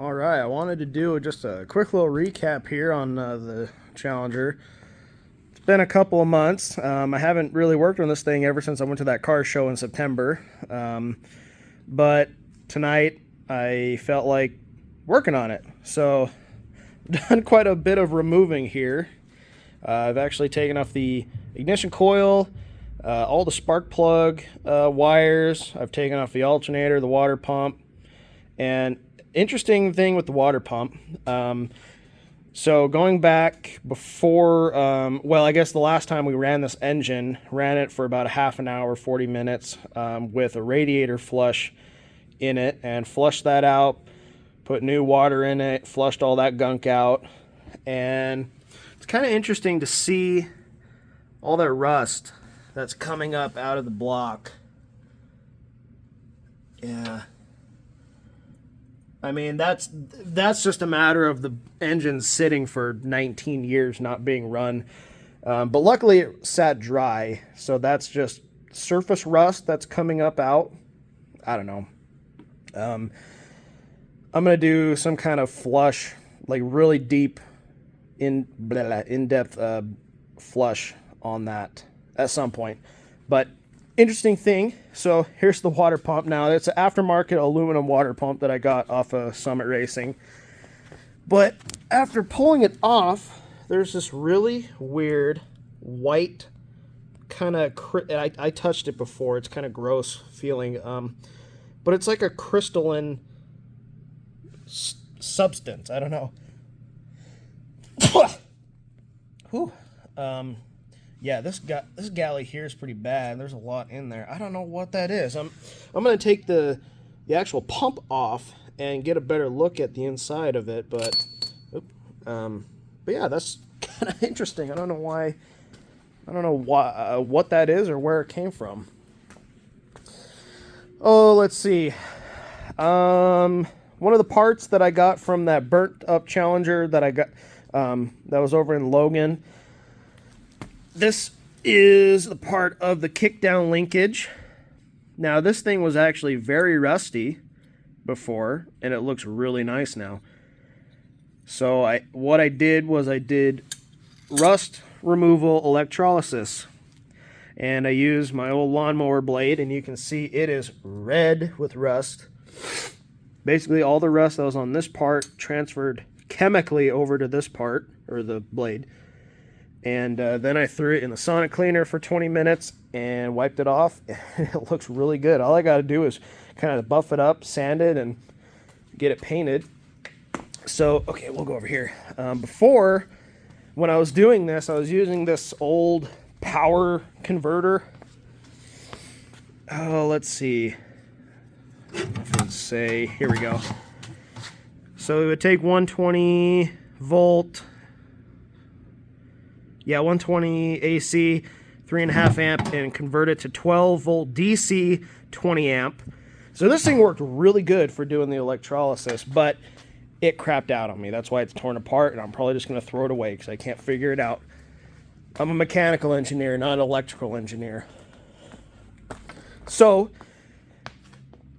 All right, I wanted to do just a quick little recap here on the Challenger. It's been a couple of months. I haven't really worked on this thing ever since I went to that car show in September. But tonight I felt like working on it. So I've done quite a bit of removing here. I've actually taken off the ignition coil, all the spark plug wires. I've taken off the alternator, the water pump, and interesting thing with the water pump. So going back before, I guess the last time we ran this engine, ran it for about a half an hour, 40 minutes, with a radiator flush in it, and flushed that out, put new water in it, flushed all that gunk out. And it's kind of interesting to see all that rust that's coming up out of the block. Yeah. I mean, that's just a matter of the engine sitting for 19 years not being run. But luckily it sat dry, so that's just surface rust that's coming up out. I don't know. I'm going to do some kind of flush, like really deep, in-depth flush on that at some point. But interesting thing, so here's the water pump now. It's an aftermarket aluminum water pump that I got off of Summit Racing. But after pulling it off, there's this really weird white kind of, I touched it before, it's kind of gross feeling, but it's like a crystalline substance. I don't know. Whew. Yeah, this galley here is pretty bad. There's a lot in there. I don't know what that is. I'm gonna take the actual pump off and get a better look at the inside of it. But yeah, that's kind of interesting. I don't know why. I don't know what that is or where it came from. Oh, let's see. One of the parts that I got from that burnt up Challenger that I got that was over in Logan. This is the part of the kickdown linkage. Now, this thing was actually very rusty before, and it looks really nice now. So what I did was I did rust removal electrolysis. And I used my old lawnmower blade, and you can see it is red with rust. Basically, all the rust that was on this part transferred chemically over to this part, or the blade. And then I threw it in the sonic cleaner for 20 minutes and wiped it off. It looks really good. All I got to do is kind of buff it up, sand it, and get it painted. So, okay, we'll go over here. Before, when I was doing this, I was using this old power converter. Oh, let's see. Let's say, here we go. So it would take 120 volt. Yeah, 120 AC, 3.5 amp, and convert it to 12 volt DC, 20 amp. So this thing worked really good for doing the electrolysis, but it crapped out on me. That's why it's torn apart, and I'm probably just going to throw it away because I can't figure it out. I'm a mechanical engineer, not an electrical engineer. So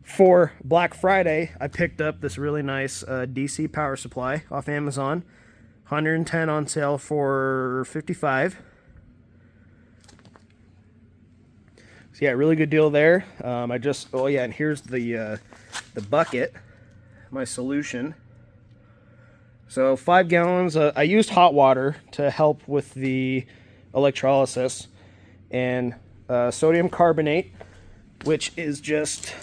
for Black Friday, I picked up this really nice DC power supply off Amazon. 110 on sale for $55. So yeah, really good deal there. And here's the bucket, my solution. So 5 gallons. I used hot water to help with the electrolysis, and sodium carbonate, which is just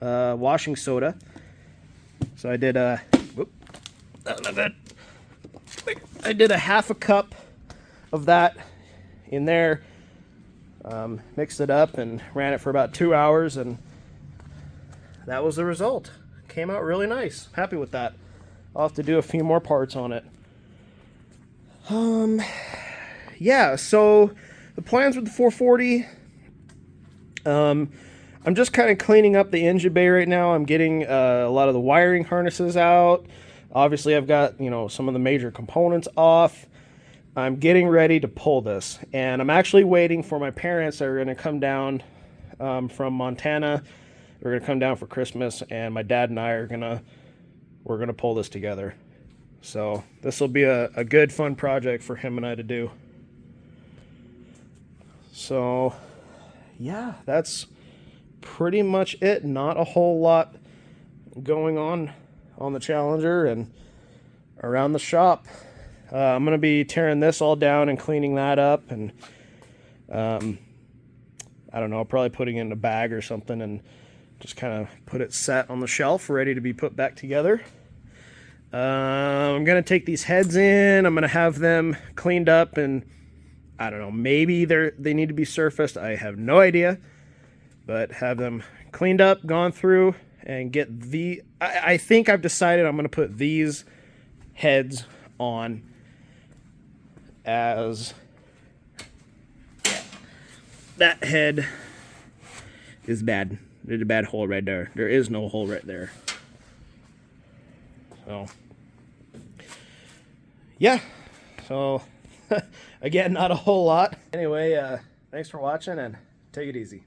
washing soda. So I did I did a half a cup of that in there, mixed it up and ran it for about 2 hours, and that was the result. Came out really nice. Happy with that. I'll have to do a few more parts on it. Yeah, so the plans with the 440, I'm just kind of cleaning up the engine bay right now. I'm getting a lot of the wiring harnesses out. Obviously, I've got, some of the major components off. I'm getting ready to pull this, and I'm actually waiting for my parents that are going to come down from Montana They're gonna come down for Christmas, and my dad and I we're gonna pull this together. So this will be a good fun project for him and I to do. So yeah, that's pretty much it. Not a whole lot going on the Challenger and around the shop. I'm gonna be tearing this all down and cleaning that up, and I don't know, probably putting it in a bag or something and just kind of put it set on the shelf ready to be put back together. I'm gonna take these heads in. I'm gonna have them cleaned up, and I don't know, maybe they need to be surfaced. I have no idea, but have them cleaned up, gone through, and get I think I've decided I'm gonna put these heads on as that head is bad. There's a bad hole right there. There is no hole right there. So yeah, so again, not a whole lot. Anyway, thanks for watching, and take it easy.